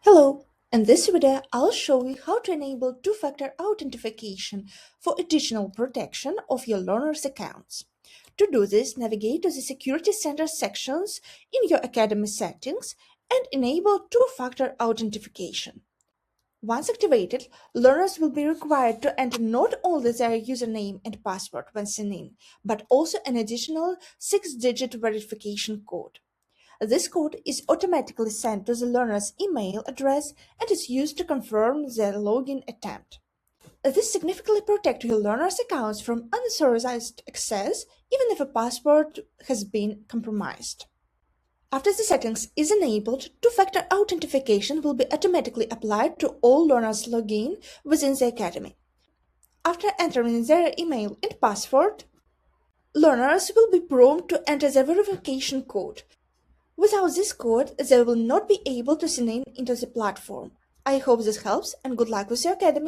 Hello, in this video I'll show you how to enable two-factor authentication for additional protection of your learners' accounts. To do this, navigate to the Security Center sections in your Academy settings and enable two-factor authentication. Once activated, learners will be required to enter not only their username and password when signing in, but also an additional 6-digit verification code. This code is automatically sent to the learner's email address and is used to confirm their login attempt. This significantly protects your learner's accounts from unauthorized access, even if a password has been compromised. After the settings is enabled, two-factor authentication will be automatically applied to all learners' login within the Academy. After entering their email and password, learners will be prompted to enter their verification code. Without this code, they will not be able to sign in into the platform. I hope this helps and good luck with your Academy.